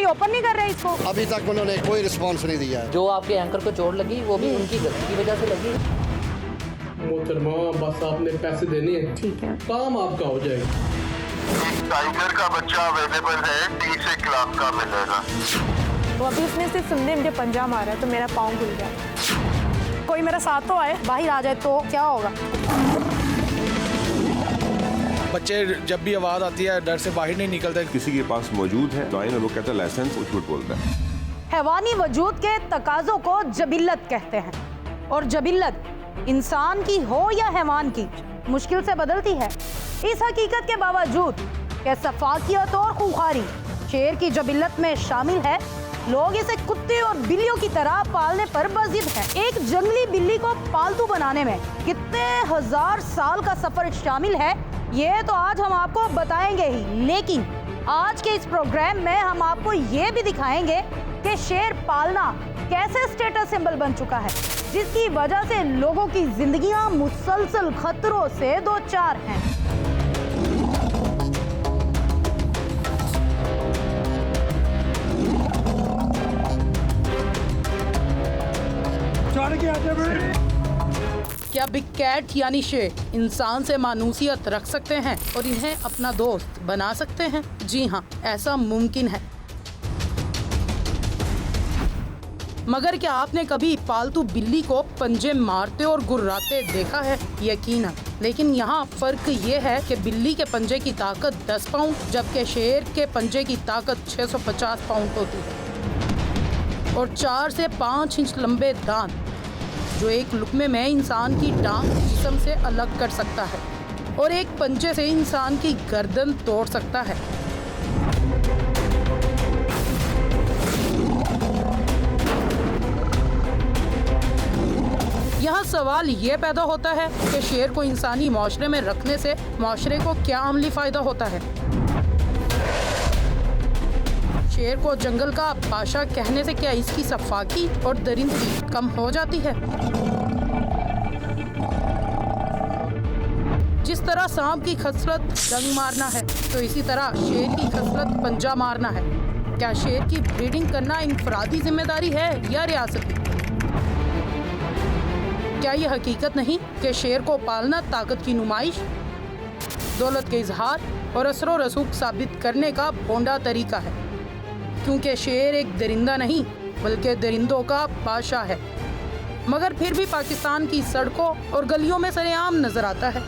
Open नहीं कर रहे इसको? अभी तक उन्होंने कोई रिस्पांस नहीं दिया है। जो आपके एंकर को चोट लगी वो भी उनकी गलती की वजह से लगी। मोहतरमा बस आपने पैसे देने हैं, ठीक है, काम आपका हो जाएगा। टाइगर का बच्चा अवेलेबल है, 30 लाख का मिलेगा। तो अभी उसने सिर्फ सुनने मुझे पंजा मारा है तो मेरा पाँव खुल गया। कोई मेरा साथ तो आए, बाहर आ जाए तो क्या होगा? बच्चे जब भी आवाज़ आती है डर से बाहर नहीं निकलते। किसी के पास मौजूद है तो वो कहता है लाइसेंस, वो झूठ बोलता है। हैवानी वजूद के तकाजों को जबिल्लत कहते हैं और जबिल्लत इंसान की हो या हैवान की मुश्किल से बदलती है। इस हकीकत के बावजूद कि सफाकियत और खूंखारी शेर की जबिल्लत में शामिल है, लोग इसे कुत्ते और बिल्लियों की तरह पालने पर बजिद हैं। एक जंगली बिल्ली को पालतू बनाने में कितने हजार साल का सफर शामिल है ये तो आज हम आपको बताएंगे ही, लेकिन आज के इस प्रोग्राम में हम आपको ये भी दिखाएंगे कि शेर पालना कैसे स्टेटस सिंबल बन चुका है, जिसकी वजह से लोगों की जिंदगियां मुसलसल खतरों से दो चार हैं। क्या बिग कैट यानी शेर इंसान से मानूसियत रख सकते हैं और इन्हें अपना दोस्त बना सकते हैं? जी हाँ, ऐसा मुमकिन है। मगर क्या आपने कभी पालतू बिल्ली को पंजे मारते और गुर्राते देखा है? यकीनन, लेकिन यहाँ फर्क ये है कि बिल्ली के पंजे की ताकत 10 पाउंड जबकि शेर के पंजे की ताकत 650 पाउंड होती है और 4 से 5 इंच लंबे दांत जो एक लुकमे में इंसान की टांग जिस्म से अलग कर सकता है और एक पंजे से इंसान की गर्दन तोड़ सकता है। यहाँ सवाल ये पैदा होता है कि शेर को इंसानी माशरे में रखने से माशरे को क्या अमली फायदा होता है? शेर को जंगल का बादशाह कहने से क्या इसकी सफाकी और दरिंदगी कम हो जाती है? जिस तरह सांप की खसरत डंग मारना है तो इसी तरह शेर की खसरत पंजा मारना है। क्या शेर की ब्रीडिंग करना इनफरादी जिम्मेदारी है या रियासती? क्या ये हकीकत नहीं कि शेर को पालना ताकत की नुमाइश, दौलत के इजहार और असर व रसूख साबित करने का भोंडा तरीका है? क्योंकि शेर एक दरिंदा नहीं बल्कि दरिंदों का बादशाह है, मगर फिर भी पाकिस्तान की सड़कों और गलियों में सरेआम नजर आता है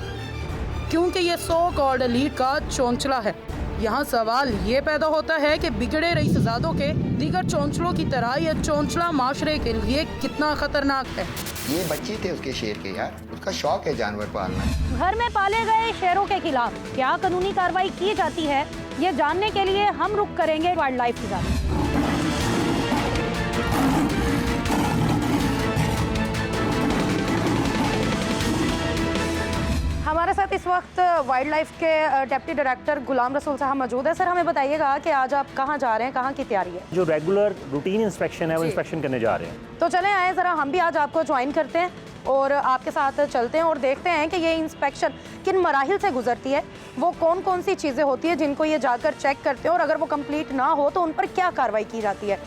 क्योंकि ये सो कॉल्ड एलीट का चौंचला है। यहाँ सवाल ये पैदा होता है कि बिगड़े रईसजादों के दीगर चौंचलों की तरह यह चौंचला माशरे के लिए कितना खतरनाक है। ये बच्चे थे उसके शेर के यार, उसका शौक है जानवर पालना। घर में पाले गए शेरों के खिलाफ क्या कानूनी कार्रवाई की जाती है, ये जानने के लिए हम रुख करेंगे वाइल्ड लाइफ की जानिब। हमारे साथ इस वक्त वाइल्ड लाइफ के डिप्टी डायरेक्टर गुलाम रसूल साहब मौजूद है। सर, हमें बताइएगा कि आज आप कहाँ जा रहे हैं, कहाँ की तैयारी है? जो रेगुलर रूटीन इंस्पेक्शन है वो इंस्पेक्शन करने जा रहे हैं। तो चलें आए ज़रा हम भी आज आपको ज्वाइन करते हैं और आपके साथ चलते हैं और देखते हैं कि ये इंस्पेक्शन किन मराहिल से गुजरती है, वो कौन कौन सी चीज़ें होती है जिनको ये जाकर चेक करते हैं और अगर वो कंप्लीट ना हो तो उन पर क्या कार्रवाई की जाती है।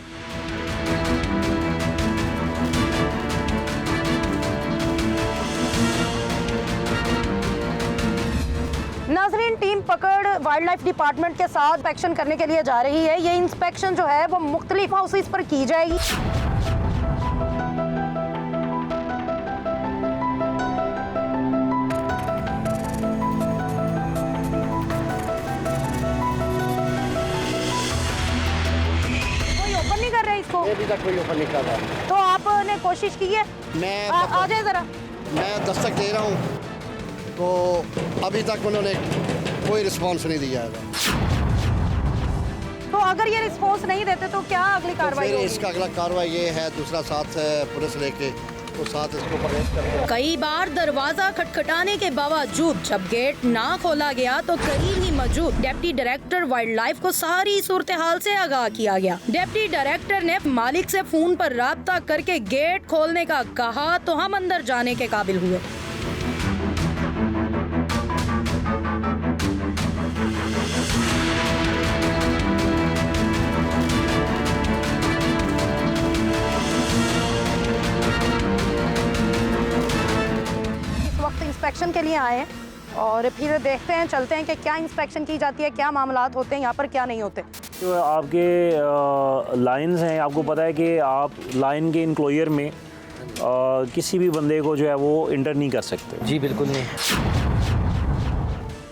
नाजरीन, टीम पकड़ वाइल्ड लाइफ डिपार्टमेंट के साथ इंस्पेक्शन करने के लिए जा रही है। ये इंस्पेक्शन जो है वो मुख्तलिफ हाउसेस पर की जाएगी। कोई ओपन नहीं कर रहा है इसको? अभी तक कोई ओपन नहीं कर रहा। तो आपने कोशिश की है? मैं आ जाए जरा। मैं दस्तक दे रहा हूँ तो अभी तक उन्होंने कोई रिस्पांस नहीं दिया है। तो अगर ये रिस्पांस नहीं देते तो क्या अगली कार्रवाई फिर होगी? इसका अगला कार्रवाई ये है, दूसरा साथ पुलिस लेके तो साथ इसको परहेज करते। कई बार दरवाजा खटखटाने के बावजूद जब गेट ना खोला गया तो करीब ही मौजूद डिप्टी डायरेक्टर वाइल्ड लाइफ को सारी सूरत हाल से आगाह किया गया। डिप्टी डायरेक्टर ने मालिक से फोन पर राब्ता करके गेट खोलने का कहा तो हम अंदर जाने के काबिल हुए। इंस्पेक्शन के लिए आए हैं और फिर देखते हैं, चलते हैं कि क्या इंस्पेक्शन की जाती है, क्या मामलात होते हैं यहाँ पर, क्या नहीं होते। तो आपके लाइंस हैं, आपको पता है कि आप लाइन के इंक्लोजर में किसी भी बंदे को जो है वो इंटर नहीं कर सकते। जी बिल्कुल नहीं।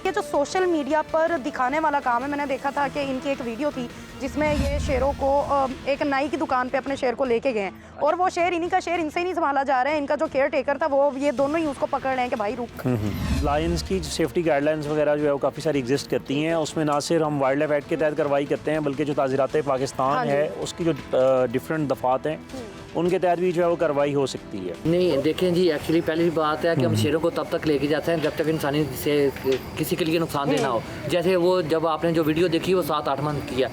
ये जो सोशल मीडिया पर दिखाने वाला काम है, मैंने देखा था कि इनकी एक वीडियो थी जिसमें ये शेरों को एक नाई की दुकान पे अपने शेर को लेके गए हैं और वो शेर, इन्हीं का शेर इनसे ही नहीं संभाला जा रहा है। इनका जो केयर टेकर था वो, ये दोनों ही उसको पकड़ रहे हैं कि भाई रुक। लायंस की सेफ्टी गाइडलाइंस वगैरह जो है वो काफ़ी सारी एग्जिस्ट करती हैं। उसमें ना सिर्फ हम वाइल्ड लाइफ एक्ट के तहत कार्रवाई करते हैं बल्कि जो ताज़ीरात पाकिस्तान है उसकी जो डिफरेंट दफ़ात हैं उनके तहत भी जो है वो कार्रवाई हो सकती है। नहीं देखें जी, एक्चुअली पहली बात है कि हम शेरों को तब तक लेके जाते हैं जब तक इंसानी से किसी के लिए नुकसान देना हो। जैसे वो जब आपने जो वीडियो देखी वो 7-8 मंथ की है।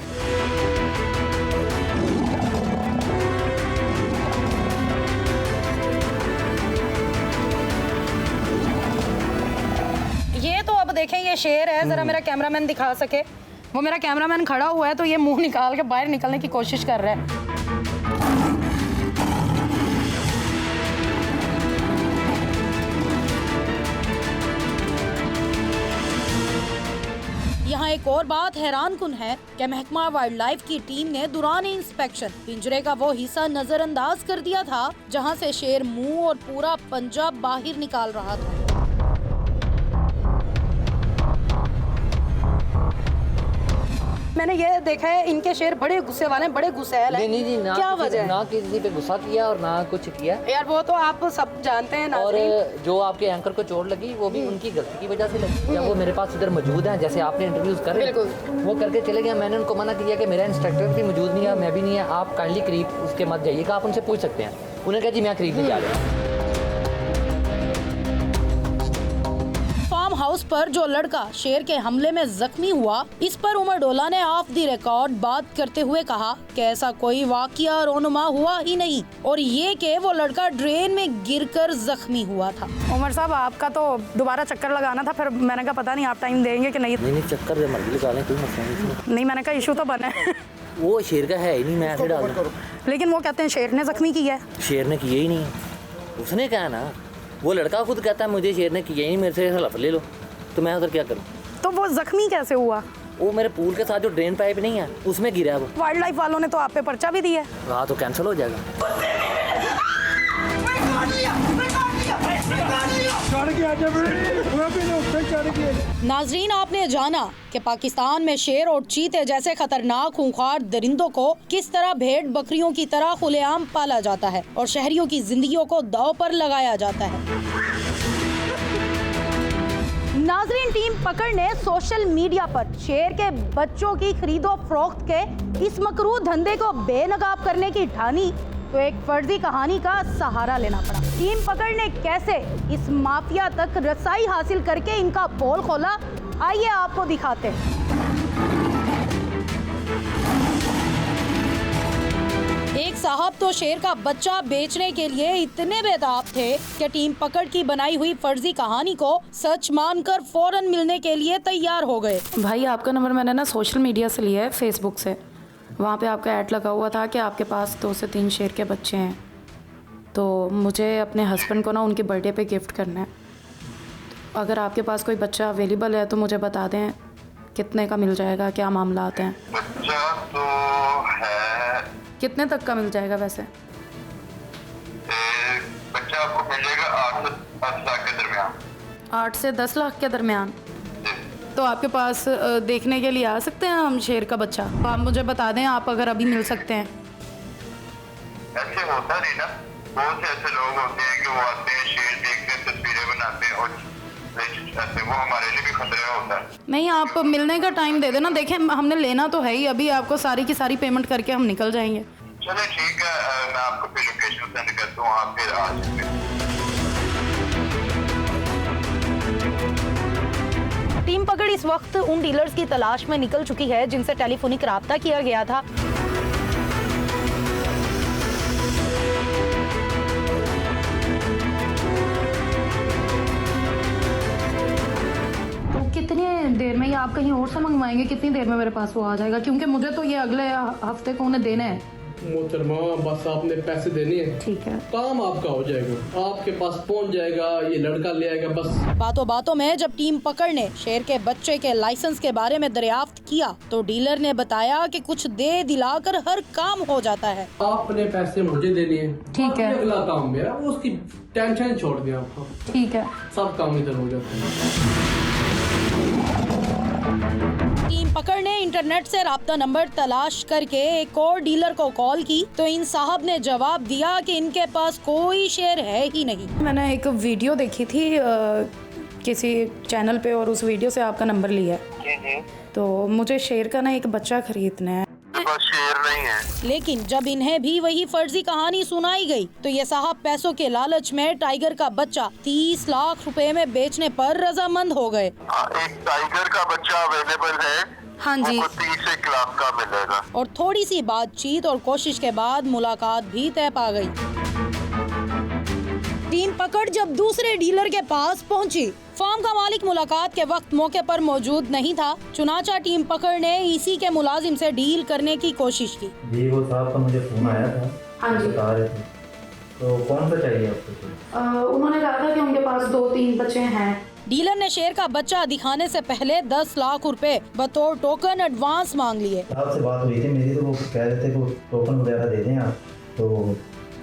ये तो अब देखें, ये शेर है, ज़रा मेरा कैमरामैन दिखा सके। वो मेरा कैमरामैन खड़ा हुआ है तो ये मुंह निकाल के बाहर निकलने की कोशिश कर रहा है। यहाँ एक और बात हैरानकुन है कि महकमा वाइल्ड लाइफ की टीम ने दौरान इंस्पेक्शन पिंजरे का वो हिस्सा नजरअंदाज कर दिया था जहाँ से शेर मुंह और पूरा पंजा बाहर निकाल रहा था। मैंने ये देखा है इनके शेर बड़े गुस्से वाले, बड़े गुस्सैल हैं। नहीं जी, क्या वजह है? ना किसी पे गुस्सा किया और ना कुछ किया यार, वो तो आप सब जानते हैं और नाज़रीन। जो आपके एंकर को चोट लगी वो भी उनकी गलती की वजह से लगी। जब वो मेरे पास इधर मौजूद हैं, जैसे आपने इंटरव्यूज कर रहे हैं, वो करके चले गए। मैंने उनको मना किया कि मेरा इंस्ट्रक्टर भी मौजूद नहीं है, मैं भी नहीं है, आप काइंडली करीब उसके मत जाइएगा, आप उनसे पूछ सकते हैं। उन्होंने कहा जी मैं करीब नहीं जा रहा। फार्म हाउस पर जो लड़का शेर के हमले में जख्मी हुआ, इस पर उमर डोला ने ऑफ द रिकॉर्ड बात करते हुए कहा कि ऐसा कोई वाकया रोनुमा हुआ ही नहीं और ये कि वो लड़का ड्रेन में गिरकर जख्मी हुआ था। उमर साहब, आपका तो दोबारा चक्कर लगाना था, फिर मैंने कहा पता नहीं आप टाइम देंगे कि नहीं। नहीं चक्कर दे मर्जी लगा लें, कोई मसला नहीं। नहीं, मैंने कहा इशू तो बना है। वो शेर का है ही नहीं, मैं ऐसे डाल दूं। लेकिन वो कहते हैं शेर ने जख्मी किया है। शेर ने किया ही नहीं, उसने कहा ना, वो लड़का खुद कहता है मुझे शेर ने किया ही नहीं, मेरे से हलफ ले लो, तो मैं उधर क्या करूं? तो वो जख्मी कैसे हुआ? वो मेरे पूल के साथ जो ड्रेन पाइप नहीं है उसमें गिरा है वो। वाइल्ड लाइफ वालों ने तो आप पे पर्चा भी दिया है। हाँ, तो कैंसिल हो जाएगा। नाजरीन, आपने जाना कि पाकिस्तान में शेर और चीते जैसे खतरनाक खूंखार दरिंदों को किस तरह भेड़ बकरियों की तरह खुलेआम पाला जाता है और शहरियों की जिंदगियों को दांव पर लगाया जाता है। नाजरीन, टीम पकड़ ने सोशल मीडिया पर शेर के बच्चों की खरीदो फरोख्त के इस मकरूह धंधे को बेनकाब करने की ठानी तो एक फर्जी कहानी का सहारा लेना पड़ा। टीम पकड़ ने कैसे इस माफिया तक रसाई हासिल करके इनका पोल खोला, आइए आपको दिखाते हैं। एक साहब तो शेर का बच्चा बेचने के लिए इतने बेताब थे कि टीम पकड़ की बनाई हुई फर्जी कहानी को सच मानकर फौरन मिलने के लिए तैयार हो गए। भाई, आपका नंबर मैंने ना सोशल मीडिया से लिया है, फेसबुक से। वहाँ पे आपका ऐड लगा हुआ था कि आपके पास 2 से 3 शेर के बच्चे हैं, तो मुझे अपने हस्बैंड को ना उनके बर्थडे पे गिफ्ट करना है। अगर आपके पास कोई बच्चा अवेलेबल है तो मुझे बता दें कितने का मिल जाएगा, क्या मामला आते हैं। बच्चा तो है, कितने तक का मिल जाएगा वैसे? बच्चा आपको मिल जाएगा 8 से 10 लाख के दरमियान। 8 से 10 लाख के दरमियान? तो आपके पास देखने के लिए आ सकते हैं हम शेर का बच्चा? तो आप मुझे बता दें, आप अगर अभी मिल सकते हैं। ऐसे होता नहीं ना, बहुत से ऐसे लोग होते हैं कि वो आते हैं, शेर देखते हैं, तस्वीरें बनाते हैं और ऐसे, वो हमारे लिए भी खतरा होता है। नहीं, आप मिलने का टाइम दे देना। देखें, हमने लेना तो है ही, अभी आपको सारी की सारी पेमेंट करके हम निकल जाएंगे। चलिए ठीक है, मैं आपको फिर लोकेशन सेंड करता हूँ, आप फिर आ सकते हैं। टीम पकड़ इस वक्त उन डीलर्स की तलाश में निकल चुकी है जिनसे टेलीफोनिक राब्ता किया गया था। तो कितनी देर में, या आप कहीं और से मंगवाएंगे, कितनी देर में मेरे पास वो आ जाएगा? क्योंकि मुझे तो ये अगले हफ्ते को उन्हें देना है। मोहतरमा बस आपने पैसे देने हैं, ठीक है। काम आपका हो जाएगा, आपके पास पहुंच जाएगा, ये लड़का ले आएगा बस। बातों बातों में जब टीम पकड़ ने शेर के बच्चे के लाइसेंस के बारे में दरियाफ्त किया तो डीलर ने बताया कि कुछ दे दिलाकर हर काम हो जाता है। आपने पैसे मुझे देने हैं, ठीक है। अगला काम मेरा, वो उसकी टेंशन छोड़ दिया आपको, ठीक है। सब काम इधर हो जाते हैं। टीम पकड़ ने इंटरनेट से राब्ता नंबर तलाश करके एक और डीलर को कॉल की तो इन साहब ने जवाब दिया कि इनके पास कोई शेर है ही नहीं। मैंने एक वीडियो देखी थी किसी चैनल पे और उस वीडियो से आपका नंबर लिया है। तो मुझे शेर का ना एक बच्चा खरीदना है। बस शेर नहीं है। लेकिन जब इन्हें भी वही फर्जी कहानी सुनाई गई तो ये साहब पैसों के लालच में टाइगर का बच्चा 30 लाख रुपए में बेचने पर रजामंद हो गए। एक टाइगर का बच्चा अवेलेबल है, हाँ जी। वो 30 लाख का मिलेगा। और थोड़ी सी बातचीत और कोशिश के बाद मुलाकात भी तय पा गई। टीम पकड़ जब दूसरे डीलर के पास पहुंची, फार्म का मालिक मुलाकात के वक्त मौके पर मौजूद नहीं था। चुनाचा टीम पकड़ ने इसी के मुलाजिम से डील करने की कोशिश की। जी वो साहब का मुझे फोन आया था, हाँ जी। बता रहे थे, तो कौन सा चाहिए आपको? उन्होंने कहा था कि उनके पास 2-3 बच्चे हैं। डीलर ने शेर का बच्चा दिखाने से पहले 10 लाख रुपए बतौर टोकन एडवांस मांग लिए। साहब से बात हुई थी मेरी, तो वो कह रहे थे कि टोकन वगैरह दे दें आप, तो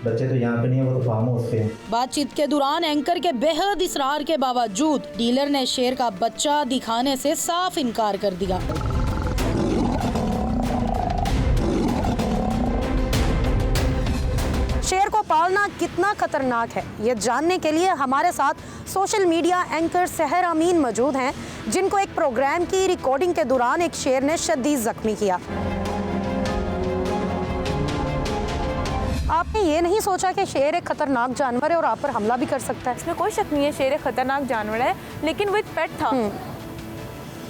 बच्चे तो यहाँ पे नहीं है, वो तो फार्म हाउस पे है। बातचीत के दौरान एंकर के बेहद इसरार के बावजूद डीलर ने शेर का बच्चा दिखाने से साफ इनकार कर दिया। शेर को पालना कितना खतरनाक है ये जानने के लिए हमारे साथ सोशल मीडिया एंकर सहर अमीन मौजूद हैं, जिनको एक प्रोग्राम की रिकॉर्डिंग के दौरान एक शेर ने शदीद जख्मी किया। आपने ये नहीं सोचा कि शेर एक खतरनाक जानवर है और आप पर हमला भी कर सकता है? इसमें कोई शक नहीं है, शेर एक खतरनाक जानवर है, लेकिन वो एक पेट था।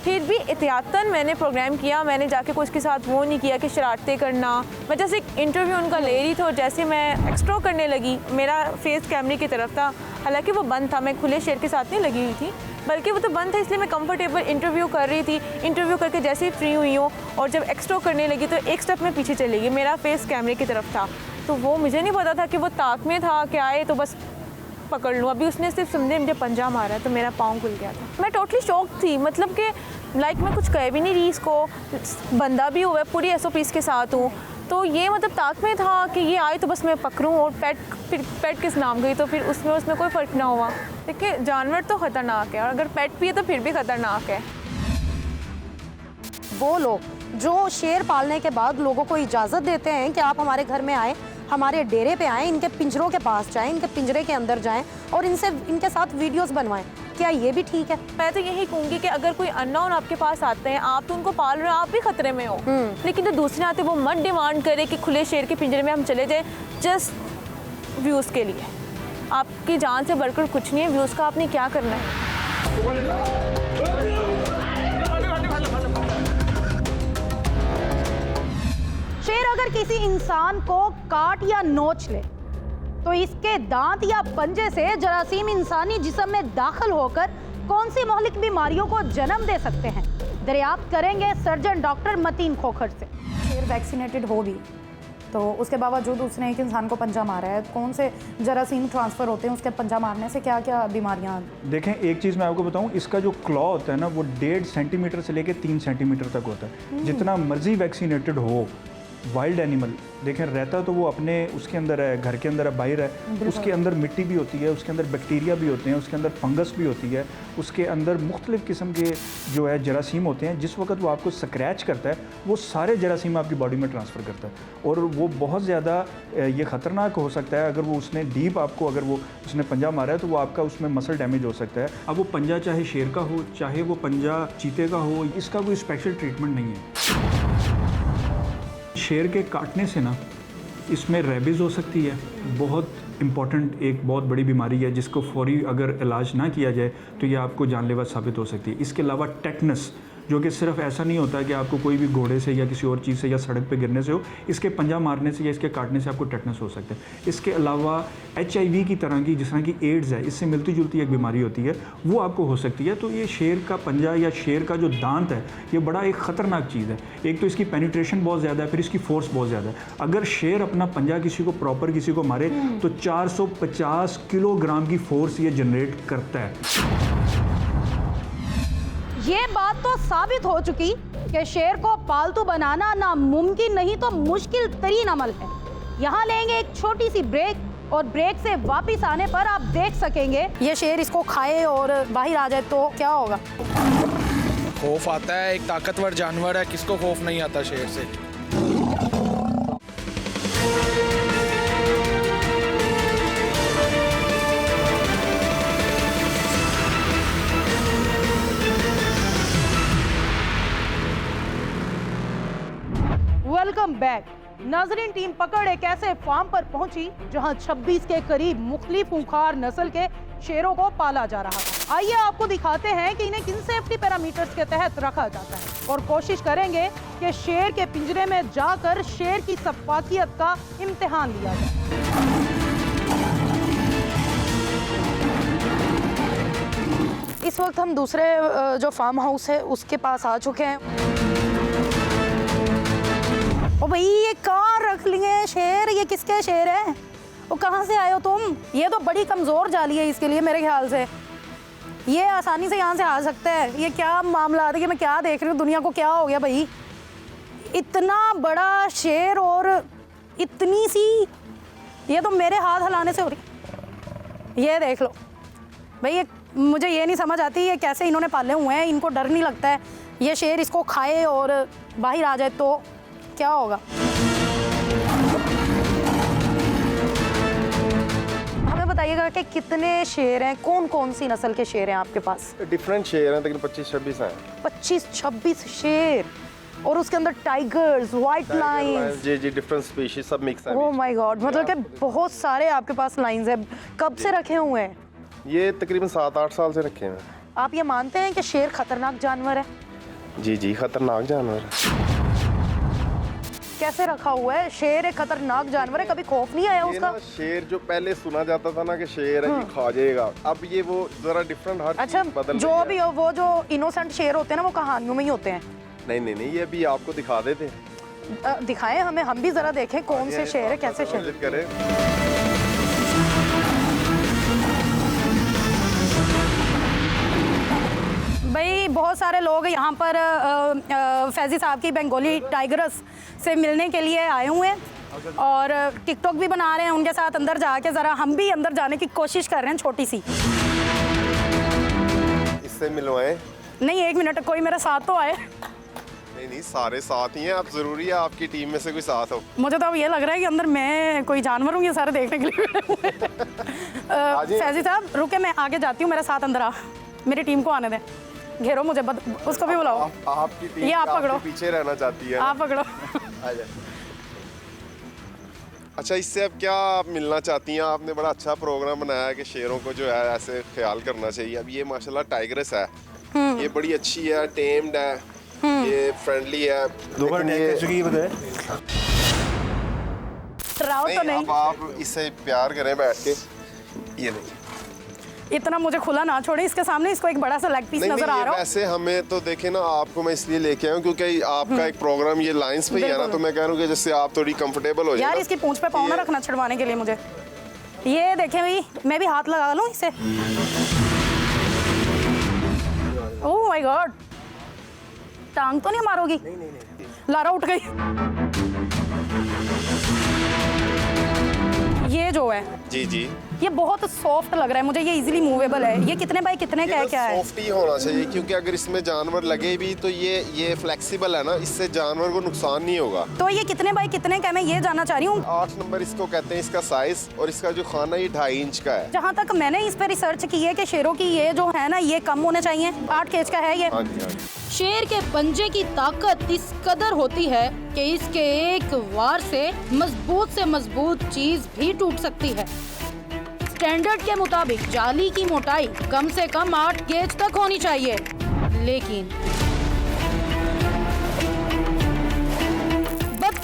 फिर भी एहतियातन मैंने प्रोग्राम किया, मैंने जाके कुछ के साथ वो नहीं किया कि शरारतें करना। मैं जैसे एक इंटरव्यू उनका ले रही थी और जैसे मैं एक्सट्रो करने लगी, मेरा फेस कैमरे की तरफ था, हालांकि वो बंद था, मैं खुले शेर के साथ नहीं लगी हुई थी, बल्कि वो तो बंद था, इसलिए मैं कंफर्टेबल इंटरव्यू कर रही थी। इंटरव्यू करके जैसे ही फ्री हुई हूँ और जब एक्सट्रो करने लगी तो एक स्टेप में पीछे चली गई, मेरा फेस कैमरे की तरफ था। तो वो मुझे नहीं पता था कि वो ताक में था कि आए तो बस पकड़ लूँ। अभी उसने सिर्फ समझे मुझे पंजा मारा तो मेरा पाँव खुल गया था। मैं टोटली शॉक थी, मतलब कि लाइक मैं कुछ कह भी नहीं रही, इसको बंदा भी हुआ है, पूरी SOPs के साथ हूँ, तो ये मतलब ताक में था कि ये आए तो बस मैं पकड़ूँ। और पेट किस नाम गई तो फिर उसमें कोई फ़र्क ना हुआ। देखिए जानवर तो ख़तरनाक है और अगर पेट भी है तो फिर भी ख़तरनाक है। वो लोग जो शेर पालने के बाद लोगों को इजाज़त देते हैं कि आप हमारे घर में आएँ, हमारे डेरे पे आएँ, इनके पिंजरों के पास जाएँ, इनके पिंजरे के अंदर जाएँ और इनके साथ वीडियोस बनवाएं, क्या ये भी ठीक है? मैं तो यही कहूँगी कि अगर कोई अननोन आपके पास आते हैं, आप तो उनको पाल रहे हो, आप भी खतरे में हो, लेकिन जो दूसरे आते वो मत डिमांड करे कि खुले शेर के पिंजरे में हम चले जाएं जस्ट व्यूज़ के लिए। आपकी जान से बढ़कर कुछ नहीं है, व्यूज़ का आपने क्या करना है। शेर अगर किसी इंसान को काट या नोच ले तो इसके दांत या पंजे से जरासीम इंसानी जिस्म में दाखिल होकर कौन सी मोहलिक बीमारियों को जन्म दे सकते हैं, दरियाफ्त करेंगे सर्जन डॉक्टर मतीन खोखर से। शेर वैक्सीनेटेड हो भी तो उसके बावजूद उसने एक इंसान को पंजा मारा है, कौन से जरासीम ट्रांसफ़र होते हैं उसके पंजा मारने से, क्या क्या बीमारियां? देखें एक चीज़ मैं आपको बताऊं, इसका जो क्लॉ होता है ना वो 1.5 सेंटीमीटर से लेकर 3 सेंटीमीटर तक होता है। जितना मर्जी वैक्सीनेटेड हो वाइल्ड एनिमल, देखें रहता तो वो अपने उसके अंदर है, घर के अंदर है, बाहर है, उसके अंदर मिट्टी भी होती है, उसके अंदर बैक्टीरिया भी होते हैं, उसके अंदर फंगस भी होती है, उसके अंदर मुख्तलिफ़ किस्म के जो है जरासीम होते हैं। जिस वक्त वो आपको स्क्रैच करता है वो सारे जरासीम आपकी बॉडी में ट्रांसफ़र करता है और वो बहुत ज़्यादा ये ख़तरनाक हो सकता है। अगर वो उसने डीप आपको अगर वो उसने पंजा मारा है तो वो आपका उसमें मसल डैमेज हो सकता है। अब वो पंजा चाहे शेर का हो चाहे वो पंजा चीते का हो, इसका कोई स्पेशल ट्रीटमेंट नहीं है। शेर के काटने से ना इसमें रेबीज़ हो सकती है, बहुत इम्पॉर्टेंट एक बहुत बड़ी बीमारी है जिसको फौरी अगर इलाज ना किया जाए तो ये आपको जानलेवा साबित हो सकती है। इसके अलावा टेटनस जो कि सिर्फ ऐसा नहीं होता है कि आपको कोई भी घोड़े से या किसी और चीज़ से या सड़क पे गिरने से हो, इसके पंजा मारने से या इसके काटने से आपको टेटनस हो सकता है। इसके अलावा HIV की तरह की, जिस तरह की एड्स है, इससे मिलती जुलती एक बीमारी होती है, वो आपको हो सकती है। तो ये शेर का पंजा या शेर का जो दांत है, ये बड़ा एक ख़तरनाक चीज़ है। एक तो इसकी पेनिट्रेशन बहुत ज़्यादा है, फिर इसकी फोर्स बहुत ज़्यादा है। अगर शेर अपना पंजा किसी को प्रॉपर किसी को मारे तो 450 किलोग्राम की फोर्स ये जनरेट करता है। ये बात तो साबित हो चुकी कि शेर को पालतू बनाना नामुमकिन नहीं तो मुश्किल तरीन अमल है। यहाँ लेंगे एक छोटी सी ब्रेक और ब्रेक से वापस आने पर आप देख सकेंगे ये शेर इसको खाए और बाहर आ जाए तो क्या होगा। खौफ आता है, एक ताकतवर जानवर है, किसको खौफ नहीं आता शेर से। Welcome back. नाजरीन, टीम पकड़ एक ऐसे फार्म पर पहुंची जहां 26 के करीब मुख्तलिफ खूंखार नस्ल के शेरों को पाला जा रहा था। आइए आपको दिखाते हैं कि इन्हें किन सेफ्टी पैरामीटर्स के तहत रखा जाता है और कोशिश करेंगे कि शेर के पिंजरे में जाकर शेर की सफाकियत का इम्तिहान लिया जाए। इस वक्त हम दूसरे जो फार्म हाउस है उसके पास आ चुके हैं। ओ भाई, ये कहाँ रख लिए शेर? ये किसके शेर है? वो कहाँ से आए हो तुम? ये तो बड़ी कमज़ोर जाली है इसके लिए मेरे ख्याल से। ये आसानी से यहाँ से आ सकता है। ये क्या मामला है कि मैं क्या देख रही हूँ? दुनिया को क्या हो गया भाई? इतना बड़ा शेर और इतनी सी, ये तो मेरे हाथ हिलाने से हो रही। ये देख लो भाई, ये मुझे ये नहीं समझ आती ये कैसे इन्होंने पाले हुए हैं। इनको डर नहीं लगता है ये शेर इसको खाए और बाहर आ जाए तो क्या होगा। हमें बताइएगा कि कितने शेर हैं, कौन कौन सी नस्ल के शेर हैं आपके पास? डिफरेंट शेर हैं, लेकिन 25-26 हैं। 25-26 शेर, और उसके अंदर टाइगर्स, व्हाइट लाइन्स, जी डिफरेंट स्पीशीज सब मिक्स हैं। ओह माय गॉड, मतलब कि बहुत सारे आपके पास लाइन्स हैं। कब से रखे हुए हैं? ये तकरीबन 7-8 साल से रखे हैं। आप ये मानते हैं कि शेर खतरनाक जानवर है? जी खतरनाक जानवर। कैसे रखा हुआ है? शेर एक खतरनाक जानवर है, कभी खौफ नहीं आया उसका? शेर जो पहले सुना जाता था ना कि शेर है ये खा जाएगा, अब ये वो जरा डिफरेंट हर अच्छा, चीज बदल जो भी हो, वो जो इनोसेंट शेर होते हैं ना वो कहानियों में ही होते हैं। नहीं ये भी आपको दिखा देते। दिखाएं हमें, हम भी जरा देखें कौन से शेर है, कैसे शेर करें। भाई बहुत सारे लोग यहाँ पर फैजी साहब की बंगाली टाइगर्स से मिलने के लिए आए हुए हैं और टिकटॉक भी बना रहे हैं उनके साथ। अंदर जाके ज़रा हम भी अंदर जाने की कोशिश कर रहे हैं, छोटी सी। इससे मिलवाएं? नहीं, 1 मिनट, कोई मेरा साथ तो आए। नहीं सारे साथ ही हैं, आप ज़रूरी है आपकी टीम में से कोई साथ हो। मुझे तो अब ये लग रहा है कि अंदर मैं कोई जानवर हूँ ये सारे देखने के लिए। फैजी साहब रुके, मैं आगे जाती हूँ, मेरे साथ अंदर आ, मेरी टीम को आने दें। घेरो मुझे, उसको भी बुलाओ। आपकी टीम ये आप पकड़ो, पीछे रहना चाहती है। आप पकड़ो। अच्छा, इससे अब क्या आप मिलना चाहती हैं? आपने बड़ा अच्छा प्रोग्राम बनाया है कि शेरों को जो है ऐसे ख्याल करना चाहिए। अब ये माशाल्लाह टाइगर्स है, ये बड़ी अच्छी है, टेम्ड है, ये फ्रेंडली है। अब आप इससे प्यार करें बैठ के। ये नहीं, इतना मुझे खुला ना छोड़े इसके सामने। इसको एक बड़ा सा लेग पीस नजर आ रहा है। वैसे हमें तो देखे ना, आपको मैं इसलिए लेके आया हूँ क्योंकि आपका एक प्रोग्राम ये लाइंस पे ही है ना, तो मैं कह रहा हूँ कि जिससे आप थोड़ी कंफर्टेबल हो जाए। यार इसकी पूंछ पे पाँव ना रखना छड़वाने के लिए मुझे। ये देखें भाई, मैं भी हाथ लगा लूँ इसे। ओह माय गॉड, टांग तो नहीं मारोगी? लारा उठ गई। ये जो है जी ये बहुत सॉफ्ट लग रहा है मुझे, ये इजीली मूवेबल है। ये कितने बाय कितने का है, क्या है? सॉफ्ट ही होना चाहिए क्योंकि अगर इसमें जानवर लगे भी तो ये फ्लेक्सिबल है ना, इससे जानवर को नुकसान नहीं होगा। तो ये कितने बाय कितने का है, मैं ये जानना चाह रही हूँ। 8 नंबर इसको कहते हैं, इसका साइज, और इसका जो खाना ये 2.5 इंच का है। जहाँ तक मैंने इस पर रिसर्च की है कि शेरों की ये जो है ना, ये कम होने चाहिए। 8 केज का है ये। शेर के पंजे की ताकत इस कदर होती है कि इसके एक वार से मजबूत चीज भी टूट सकती है। स्टैंडर्ड के मुताबिक जाली की मोटाई कम से कम 8 गेज तक होनी चाहिए, लेकिन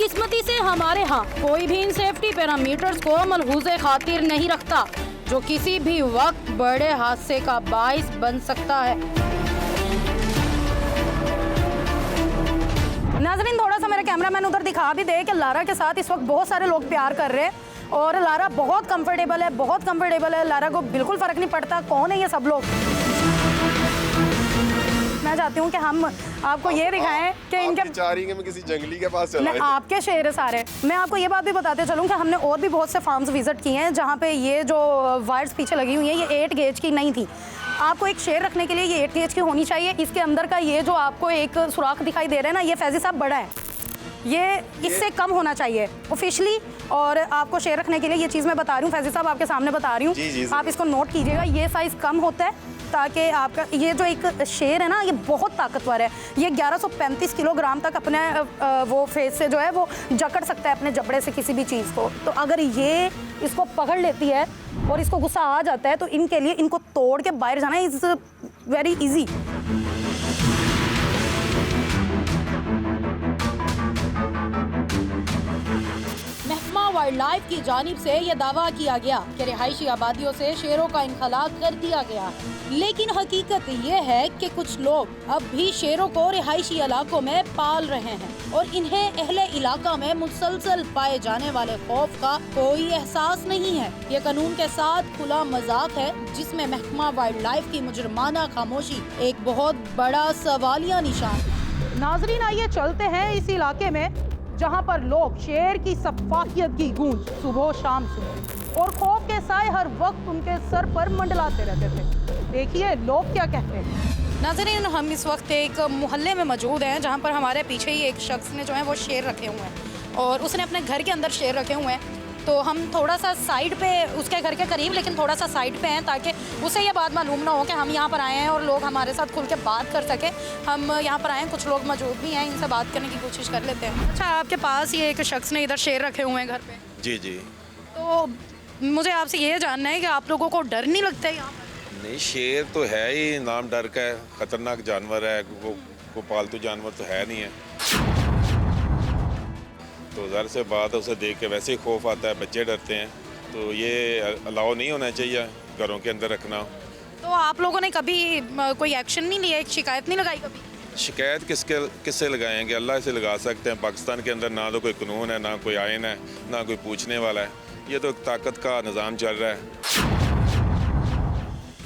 बदकिस्मती से हमारे यहाँ कोई भी इन सेफ्टी पैरामीटर्स को मलहूज़े खातिर नहीं रखता, जो किसी भी वक्त बड़े हादसे का बाइस बन सकता है। नाज़रीन, थोड़ा सा मेरा कैमरामैन उधर दिखा भी दे कि लारा के साथ इस वक्त बहुत सारे लोग प्यार कर रहे हैं और लारा बहुत कंफर्टेबल है, बहुत कंफर्टेबल है। लारा को बिल्कुल फ़र्क नहीं पड़ता कौन है ये सब लोग। मैं चाहती हूँ कि हम आपको ये दिखाएं कि इनके चाह मैं किसी जंगली के पास चला मैं आपके शेर है सारे। मैं आपको ये बात भी बताते चलूँ कि हमने और भी बहुत से फार्म्स विजिट किए हैं जहाँ पे ये जो वायर्स पीछे लगी हुई हैं ये 8 गेज की नहीं थी। आपको एक शेर रखने के लिए ये 8 गेज की होनी चाहिए। इसके अंदर का ये जो आपको एक सुराख दिखाई दे रहा है ना, ये फैजी साहब बड़ा है, ये इससे कम होना चाहिए ऑफिशियली। और आपको शेर रखने के लिए ये चीज़ मैं बता रही हूँ, फैजी साहब आपके सामने बता रही हूँ, आप इसको नोट कीजिएगा। ये साइज़ कम होता है ताकि आपका ये जो एक शेर है ना, ये बहुत ताकतवर है। ये 1135 किलोग्राम तक अपने वो फेस से जो है वो जकड़ सकता है अपने जबड़े से किसी भी चीज़ को। तो अगर ये इसको पकड़ लेती है और इसको गुस्सा आ जाता है तो इनके लिए इनको तोड़ के बाहर जाना is very easy. Wild life की जानिब से यह दावा किया गया कि रिहायशी आबादियों से शेरों का इनखला कर दिया गया, लेकिन हकीकत यह है कि कुछ लोग अब भी शेरों को रिहायशी इलाकों में पाल रहे हैं और इन्हें अहले इलाका में मुसलसल पाए जाने वाले खौफ का कोई एहसास नहीं है। ये कानून के साथ खुला मजाक है जिसमें महकमा वाइल्ड लाइफ की मुजरमाना खामोशी एक बहुत बड़ा सवालिया निशान। नाजरीन, आइए चलते हैं इस इलाके में जहां पर लोग शेर की सफाकियत की गूंज सुबह शाम सुने और खौफ के साए हर वक्त उनके सर पर मंडलाते रहते थे। देखिए लोग क्या कहते हैं। नाज़रीन, हम इस वक्त एक मोहल्ले में मौजूद हैं जहां पर हमारे पीछे ही एक शख्स ने जो है वो शेर रखे हुए हैं और उसने अपने घर के अंदर शेर रखे हुए हैं। तो हम थोड़ा सा साइड पे, उसके घर के करीब लेकिन थोड़ा सा साइड पे हैं ताकि उसे ये बात मालूम ना हो कि हम यहाँ पर आए हैं और लोग हमारे साथ खुल के बात कर सकें। हम यहाँ पर आए हैं, कुछ लोग मौजूद भी हैं, इनसे बात करने की कोशिश कर लेते हैं। अच्छा, आपके पास ये एक शख्स ने इधर शेर रखे हुए हैं घर पे? जी जी। तो मुझे आपसे ये जानना है कि आप लोगों को डर नहीं लगता है यहाँ पर? नहीं, शेर तो है ही, नाम डर का है, ख़तरनाक जानवर है, वो पालतू जानवर तो है नहीं है। तो ज़र से बात है, उसे देख के वैसे ही खौफ आता है, बच्चे डरते हैं, तो ये अलाउ नहीं होना चाहिए घरों के अंदर रखना। तो आप लोगों ने कभी कोई एक्शन नहीं लिया, एक शिकायत नहीं लगाई कभी? शिकायत किससे लगाएंगे? अल्लाह से लगा सकते हैं। पाकिस्तान के अंदर ना तो कोई कानून है, ना कोई आइन है, ना कोई पूछने वाला है। ये तो ताकत का निज़ाम चल रहा है।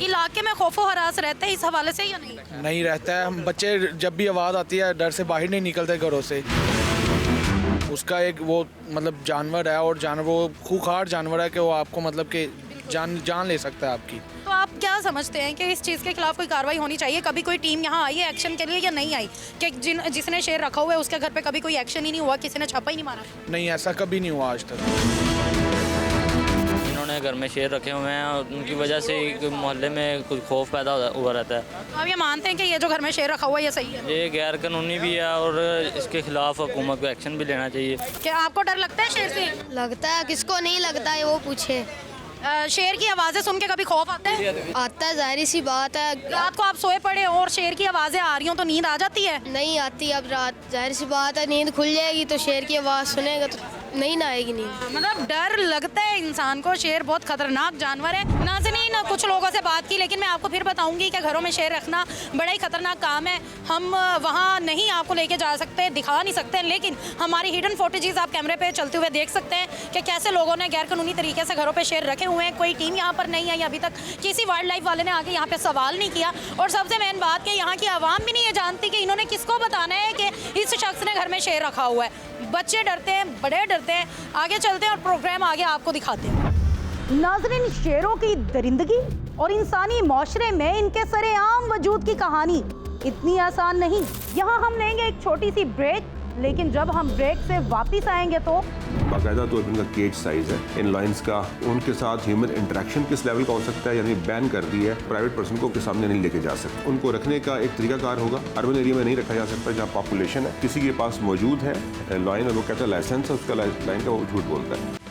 इलाके में खौफो हरास रहता है इस हवाले से या नहीं? नहीं रहता है। हम बच्चे जब भी आवाज़ आती है डर से बाहर नहीं निकलते घरों से। उसका एक वो मतलब जानवर है और जानवर वो खूंखार जानवर है कि वो आपको मतलब कि जान ले सकता है आपकी। तो आप क्या समझते हैं कि इस चीज़ के खिलाफ कोई कार्रवाई होनी चाहिए? कभी कोई टीम यहाँ आई है एक्शन के लिए या नहीं आई? कि जिसने शेर रखा हुआ है उसके घर पे कभी कोई एक्शन ही नहीं हुआ, किसी ने छापा ही नहीं मारा? नहीं, ऐसा कभी नहीं हुआ आज तक। इन्होंने घर में शेर रखे हुए हैं और उनकी वजह से मोहल्ले में कुछ खौफ पैदा हुआ रहता है। तो आप ये मानते हैं कि ये जो घर में शेर रखा हुआ है ये सही है? ये गैर कानूनी भी है और इसके खिलाफ हुकूमत को एक्शन भी लेना चाहिए। क्या आपको डर लगता है शेर से? लगता है, किसको नहीं लगता है वो पूछे। शेर की आवाज़ें सुन के कभी खौफ आता है? आता है, जाहिर सी बात है। रात को आप सोए पड़े और शेर की आवाज़ें आ रही हो तो नींद आ जाती है? नहीं आती। अब रात जाहिर सी बात है नींद खुल जाएगी तो शेर की आवाज़ सुनेगा तो नहीं ना आएगी नींद। मतलब डर लगता है इंसान को। शेर बहुत खतरनाक जानवर है। नाज़रीन, कुछ लोगों से बात की लेकिन मैं आपको फिर बताऊंगी कि घरों में शेर रखना बड़ा ही खतरनाक काम है। हम वहाँ नहीं आपको लेके जा सकते, दिखा नहीं सकते, लेकिन हमारी हिडन फुटेजेस आप कैमरे पे चलते हुए देख सकते हैं कि कैसे लोगों ने गैर कानूनी तरीके से घरों पे शेर रखे हुए हैं। कोई टीम यहाँ पर नहीं आई अभी तक, किसी वाइल्ड लाइफ वाले ने आके यहाँ पे सवाल नहीं किया और सबसे मेन बात कि यहाँ की आवाम भी नहीं ये जानती कि इन्होंने किसको बताना है कि इस शख्स ने घर में शेर रखा हुआ है। बच्चे डरते हैं, बड़े डरते हैं। आगे चलते हैं और प्रोग्राम आगे आपको दिखाते हैं। नाज़रीन, शेरों की दरिंदगी और इंसानी माशरे में इनके सरेआम वजूद की कहानी इतनी आसान नहीं। यहाँ हम लेंगे एक छोटी सी ब्रेक, लेकिन जब हम ब्रेक से वापस आएंगे तो बाकायदा तौर पर इनका केज साइज है इन लाइन्स का, उनके साथ ह्यूमन इंटरेक्शन किस लेवल का हो सकता है, यानी बैन कर दी है, प्राइवेट पर्सन को सामने नहीं लेके जा सकते। उनको रखने का एक तरीकाकार होगा, अर्बन एरिया में नहीं रखा जा सकता जहाँ पॉपुलेशन है, किसी के पास मौजूद है लाइन और वो कहता है लाइसेंस है, उसका लाइन का वो झूठ बोलता है।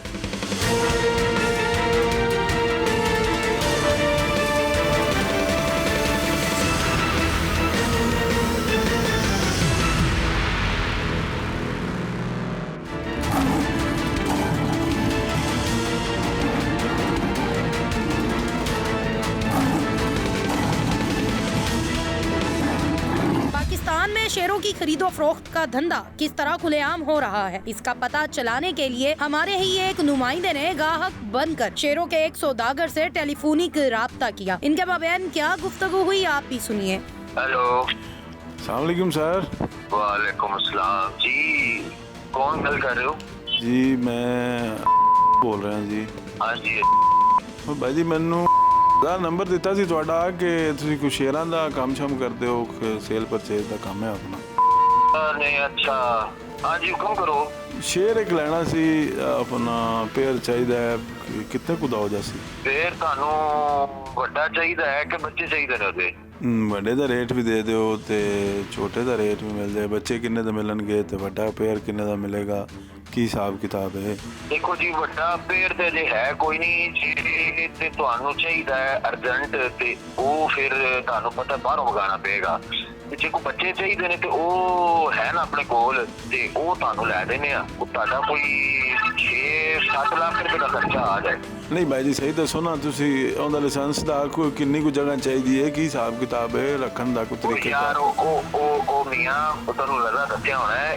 पाकिस्तान में शेरों की खरीदो फरोख्त का धंधा किस तरह खुलेआम हो रहा है, इसका पता चलाने के लिए हमारे ही एक नुमाइंदे ने गाहक बनकर शेरों के एक सौदागर से टेलीफोनिक राब्ता किया। इनके माबैन क्या गुफ्तगू हुई आप भी सुनिए। हेलो, अस्सलाम वालेकुम सर। वालेकुम अस्सलाम जी, कौन गल कर रहे हो? जी मैं बोल रहा जी। हाँ जी। भाई जी मैनू नंबर दिता सी तुहाडा कि तुसीं कुछ शेयरां दा काम शाम करदे हो, सेल परचेज दा काम है अपना। नहीं, अच्छा, हाँ जी हुक्म करो। शेयर एक लेना सी अपना, पेयर चाहिदा है, कितने कुदा हो जासी? पेयर थानू वड्डा चाहिदा है कि बच्चे चाहिदे ने ओदे? वड्डे दा रेट भी दे दिओ ते छोटे दा रेट भी मिल जाए। बच्चे किन्ने दा मिलणगे ते वड्डा पेयर किन्ने दा मिलेगा, की हिसाब किताब है? देखो जी, वड्डा पेयर ते जे है कोई नहीं, जे ते थानू चाहिदा है अर्जेंट ते ओ फिर थानू पता बाहरों मंगाना पेगा। जे को बच्चे चाहिए ने ते ओ है ना अपने कोल ते ओ थानू लै देने आ। ओ ताड़ा कोई 6-7 लाख रुपए का खर्चा आ जाए। नहीं भाई जी सही दसो ना, तुसी ओंदा लाइसेंस दा कोई किन्नी को जगह चाहिए है, की हिसाब किताब है रखन दा कोई तरीके? यार ओ मियां थानू लगा दस्या होना है,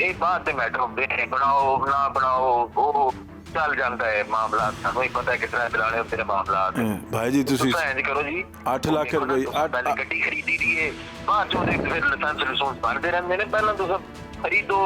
ए बात दे मैटर होंदे ने, बनाओ ना बनाओ ओ चल जाता है मामला। थानू ही पता है कितना चलाने होते ने मामला। भाई जी तुसी इंज करो जी, 8 लाख रुपए पहले गड्डी खरीदी दी है, बाद चों दे फिर लाइसेंस भरदे रहंदे ने। पहला तो सब खरीदो,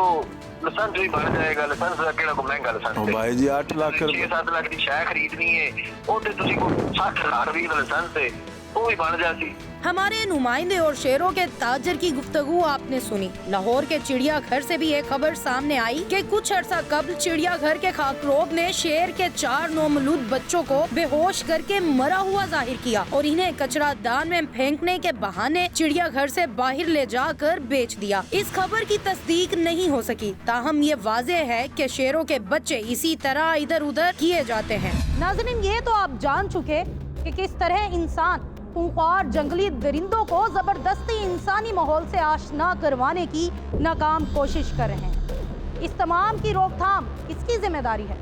लाइसेंस भी बन जाएगा। लाइसेंस का केड़ा को महंगा लाइसेंस भाई जी 8 लाख 6-7 लाख की शय खरीदनी है, ओ ते तुसी को 60,000 रुपए का लाइसेंस है, वो भी बन जाती। हमारे नुमाइंदे और शेरों के ताजर की गुफ्तगू आपने सुनी। लाहौर के चिड़ियाघर से भी एक खबर सामने आई कि कुछ अर्सा कबल चिड़ियाघर के खाकरोब ने शेर के 4 नौमौलूद बच्चों को बेहोश करके मरा हुआ जाहिर किया और इन्हें कचरा दान में फेंकने के बहाने चिड़ियाघर से बाहर ले जाकर बेच दिया। इस खबर की तस्दीक नहीं हो सकी, ताहम ये वाज़ेह है कि शेरों के बच्चे इसी तरह इधर उधर किए जाते हैं। नाज़रीन, ये तो आप जान चुके कि किस तरह इंसान खूंखार जंगली दरिंदों को जबरदस्ती इंसानी माहौल से आशना करवाने की नाकाम कोशिश कर रहे हैं। इस तमाम की रोकथाम किसकी जिम्मेदारी है,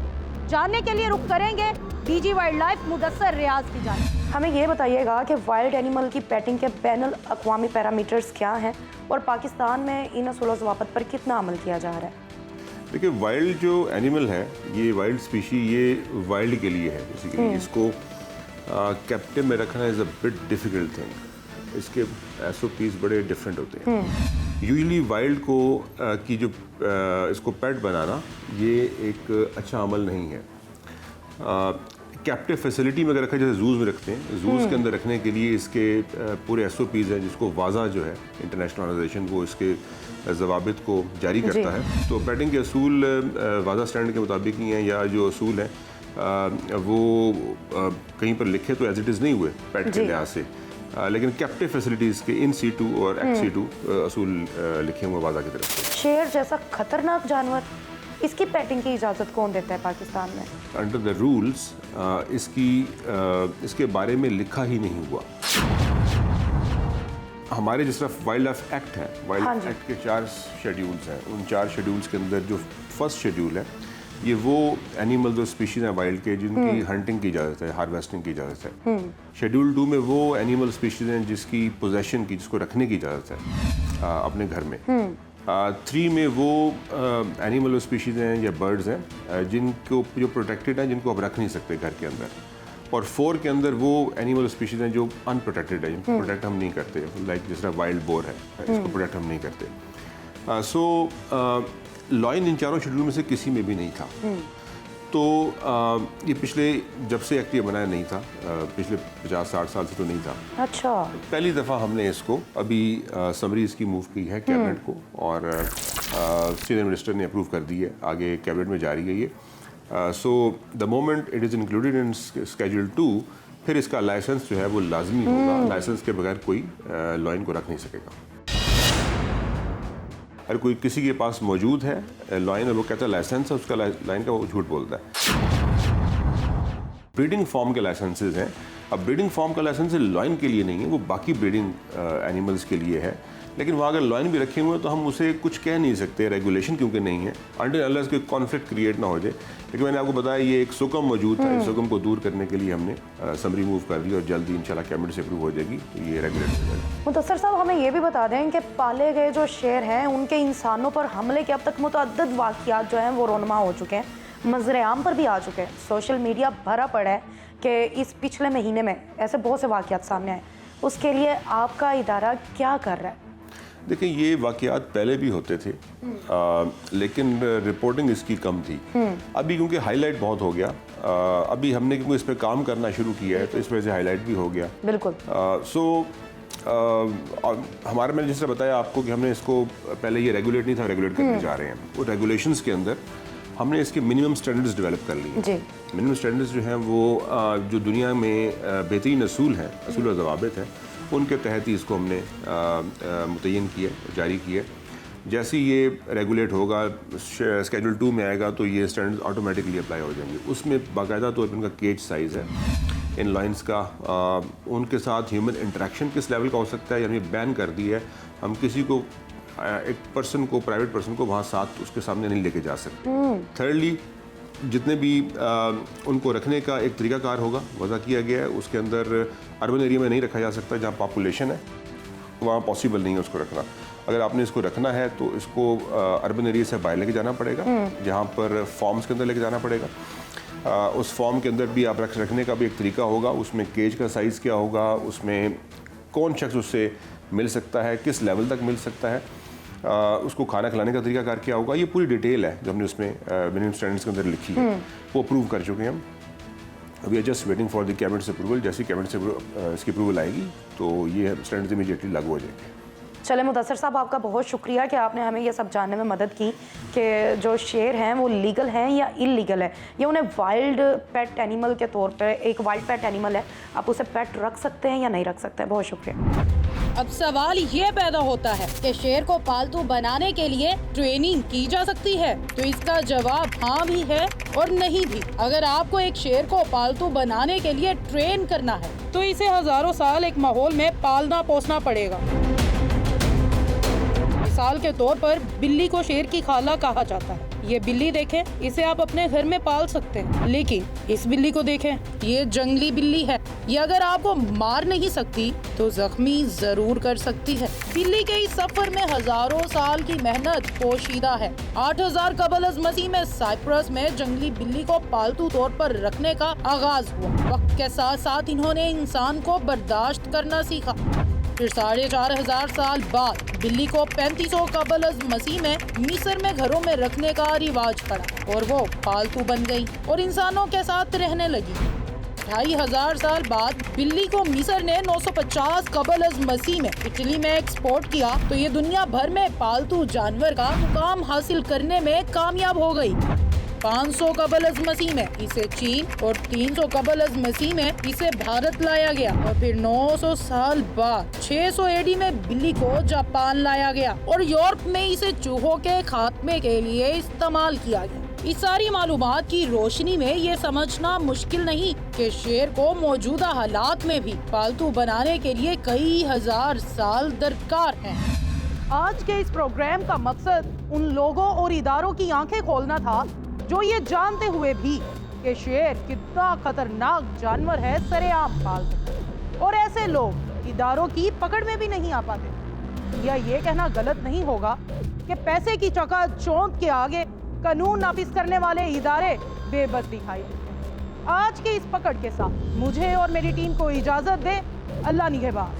जानने के लिए रुख करेंगे डीजी वाइल्ड लाइफ मुदस्सर रियाज की जानिब। हमें ये बताइएगा कि वाइल्ड एनिमल की पेटिंग के बैनुल अक़वामी पैरामीटर्स क्या हैं और पाकिस्तान में इन असूल व ज़वाबित पर कितना अमल किया जा रहा है? देखिए, वाइल्ड जो एनिमल है, ये वाइल्ड स्पीशी, ये वाइल्ड के लिए है बेसिकली। इसको कैप्टिव में रखना is a bit difficult thing. इसके SOPs बड़े डिफरेंट होते हैं। यूजुअली वाइल्ड को की जो इसको पेट बनाना ये एक अच्छा अमल नहीं है। कैप्टिव फैसिलिटी में अगर रखा, जैसे जूज़ में रखते हैं, जूज़ के अंदर रखने के लिए इसके पूरे SOPs हैं, जिसको वाज़ा जो है इंटरनेशनल ऑर्गेनाइजेशन वो इसके ज़वाबित को जारी करता है। तो पेटिंग के असूल वाज़ा स्टैंडर्ड के मुताबिक ही हैं, या जो असूल हैं वो कहीं पर लिखे तो एज इट इज़ नहीं हुए पेट के लिहाज से, लेकिन कैप्टिव फैसिलिटीज़ के इन C2 और XC2 असूल लिखे हुए वाज़ा की तरफ से। शेर जैसा खतरनाक जानवर, इसकी पेटिंग की इजाज़त कौन देता है पाकिस्तान में? अंडर द रूल्स इसके बारे में लिखा ही नहीं हुआ। हमारे जिस तरह वाइल्ड लाइफ एक्ट है, वाइल्ड लाइफ एक्ट के 4 शेड्यूल्स हैं। उन 4 शेड्यूल्स के अंदर जो फर्स्ट शेड्यूल है, ये वो एनिमल्स और स्पीशीज़ हैं वाइल्ड के जिनकी हंटिंग की इजाज़त है, हार्वेस्टिंग की इजाज़त है। शेड्यूल 2 में वो एनिमल स्पीशीज़ हैं जिसकी पोजेशन की, जिसको रखने की इजाज़त है अपने घर में। 3 में वो एनिमल और स्पीशीज़ हैं या बर्ड्स हैं जिनको जो प्रोटेक्टेड हैं, जिनको आप रख नहीं सकते घर के अंदर। और 4 के अंदर वो एनिमल स्पीशीज़ हैं जो अनप्रोटेक्टेड है, जिनको प्रोटेक्ट हम नहीं करते, लाइक जिस तरह वाइल्ड बोर है, इसको प्रोटेक्ट हम नहीं करते। लॉ इन 4 शेड्यूल में से किसी में भी नहीं था। तो ये पिछले, जब से एक्ट ये बनाया नहीं था, पिछले 50-60 साल से तो नहीं था। अच्छा, पहली दफ़ा हमने इसको अभी समरी इसकी मूव की है कैबिनेट को, और सीनियर मिनिस्टर ने अप्रूव कर दी है, आगे कैबिनेट में जारी है ये। So the moment it is included in schedule 2, फिर इसका लाइसेंस जो है वो लाजमी होगा। लाइसेंस के बगैर कोई लॉ इन को रख नहीं सकेगा। अगर कोई किसी के पास मौजूद है लाइन और वो कहता है लाइसेंस है उसका, लाइन का, वो झूठ बोलता है। ब्रीडिंग फॉर्म के लाइसेंसेज हैं अब ब्रीडिंग फार्म का लाइसेंस लॉइन के लिए नहीं है, वो बाकी ब्रीडिंग एनिमल्स के लिए है। लेकिन वहाँ अगर लॉइन भी रखे हुए हैं तो हम उसे कुछ कह नहीं सकते, रेगुलेशन क्योंकि नहीं है, अंटिल अनलेस कोई कॉन्फ्लिक्ट क्रिएट ना हो जाए। लेकिन मैंने आपको बताया ये एक सुकम मौजूद था, इस सुकम को दूर करने के लिए हमने समरी मूव कर दी और जल्दी इंशाल्लाह कैबिनेट से अप्रूव हो जाएगी, तो ये रेगुलेट हो जाएगा। मुदस्सर साहब, हमें ये भी बता दें कि पाले गए जो शेर हैं उनके इंसानों पर हमले के अब तक मुतअद्दिद वाक़ियात जो हैं वो रोनमा हो चुके हैं, मंज़र-ए-आम पर भी आ चुके हैं, सोशल मीडिया भरा पड़ा है कि इस पिछले महीने में ऐसे बहुत से वाक़ियात सामने आए। उसके लिए आपका इदारा क्या कर रहा है? देखिए, ये वाक़यात पहले भी होते थे, लेकिन रिपोर्टिंग इसकी कम थी। अभी क्योंकि हाईलाइट बहुत हो गया, अभी हमने क्योंकि इस पर काम करना शुरू किया है तो इस वजह से हाईलाइट भी हो गया। बिल्कुल। हमारे, मैंने जैसे बताया आपको कि हमने इसको पहले ये रेगुलेट नहीं था, रेगुलेट करने जा रहे हैं। वो रेगुलेशंस के अंदर हमने इसके मिनिमम स्टैंडर्ड्स डेवलप कर लिए। मिनिमम स्टैंडर्ड्स जो हैं वो जो दुनिया में बेहतरीन असूल हैं, असूल और ज़वाबित हैं, उनके तहत ही इसको हमने मुतय्यन किया, जारी किया। जैसे ये रेगुलेट होगा, स्केड्यूल 2 में आएगा तो ये स्टैंडर्ड्स ऑटोमेटिकली अप्लाई हो जाएंगे। उसमें बाकायदा तौर पर उनका केज साइज़ है, इन लाइन्स का, उनके साथ ह्यूमन इंटरेक्शन किस लेवल का हो सकता है, यानी बैन कर दी है। हम किसी को, एक पर्सन को, प्राइवेट पर्सन को वहाँ साथ उसके सामने नहीं लेके जा सकते। थर्डली, जितने भी उनको रखने का एक तरीकाकार होगा, वज़ा किया गया है। उसके अंदर अर्बन एरिया में नहीं रखा जा सकता, जहाँ पॉपुलेशन है वहाँ पॉसिबल नहीं है उसको रखना। अगर आपने इसको रखना है तो इसको अर्बन एरिया से बाहर लेके जाना पड़ेगा, जहाँ पर फॉर्म्स के अंदर लेके जाना पड़ेगा। उस फॉर्म के अंदर भी आप रखने का भी एक तरीका होगा, उसमें केज का साइज़ क्या होगा, उसमें कौन शख्स उससे मिल सकता है, किस लेवल तक मिल सकता है, उसको खाना खिलाने का तरीका कार क्या होगा, ये पूरी डिटेल है जो हमने उसमें मिनिमम स्टैंडर्ड्स के अंदर लिखी है। वो अप्रूव कर चुके हैं हम। We are just waiting for the cabinet approval. जैसे कैबिनेट से इसकी अप्रूवल आएगी तो ये स्टैंडर्ड्स इमीडिएटली लागू हो जाएंगे। चले मुदस्सर साहब, आपका बहुत शुक्रिया कि आपने हमें ये सब जानने में मदद की कि जो शेर हैं वो लीगल हैं या इलीगल है। ये उन्हें वाइल्ड पेट एनिमल के तौर पे, एक वाइल्ड पेट एनिमल है, आप उसे पेट रख सकते हैं या नहीं रख सकते हैं। बहुत शुक्रिया। अब सवाल ये पैदा होता है कि शेर को पालतू बनाने के लिए ट्रेनिंग की जा सकती है, तो इसका जवाब हाँ भी है और नहीं भी। अगर आपको एक शेर को पालतू बनाने के लिए ट्रेन करना है तो इसे हजारों साल एक माहौल में पालना पोसना पड़ेगा। मिसाल के तौर पर बिल्ली को शेर की खाला कहा जाता है। ये बिल्ली देखें, इसे आप अपने घर में पाल सकते हैं, लेकिन इस बिल्ली को देखें, ये जंगली बिल्ली है। ये अगर आपको मार नहीं सकती तो जख्मी जरूर कर सकती है। बिल्ली के इस सफर में हजारों साल की मेहनत पोशीदा है। 8000 कबल अज़ मसीह में साइप्रस में जंगली बिल्ली को पालतू तौर पर रखने का आगाज हुआ। वक्त के साथ साथ इन्होंने इंसान को बर्दाश्त करना सीखा। फिर 4500 साल बाद बिल्ली को 3500 कबल अज़ मसीह में मिस्र में घरों में रखने का रिवाज पड़ा और वो पालतू बन गई और इंसानों के साथ रहने लगी। 2500 साल बाद बिल्ली को मिस्र ने 950 कबल अज़ मसीह में इटली में एक्सपोर्ट किया तो ये दुनिया भर में पालतू जानवर का मुकाम हासिल करने में कामयाब हो गई। 500 कबल अज़ मसीह में इसे चीन और 300 कबल अज़ मसीह में इसे भारत लाया गया और फिर 900 साल बाद 600 एडी में बिल्ली को जापान लाया गया और यूरोप में इसे चूहों के खात्मे के लिए इस्तेमाल किया गया। इस सारी मालूमात की रोशनी में ये समझना मुश्किल नहीं कि शेर को मौजूदा हालात में भी पालतू बनाने के लिए कई हजार साल दरकार हैं। आज के इस प्रोग्राम का मकसद उन लोगों और इदारों की आंखें खोलना था जो ये जानते हुए भी कि शेर कितना खतरनाक जानवर है सरेआम पालते और ऐसे लोग इदारों की पकड़ में भी नहीं आ पाते। या ये कहना गलत नहीं होगा कि पैसे की चकाचौंध के आगे कानून नाफिज करने वाले इदारे बेबस दिखाई देते। आज की इस पकड़ के साथ मुझे और मेरी टीम को इजाजत दे। अल्लाह निगहबान।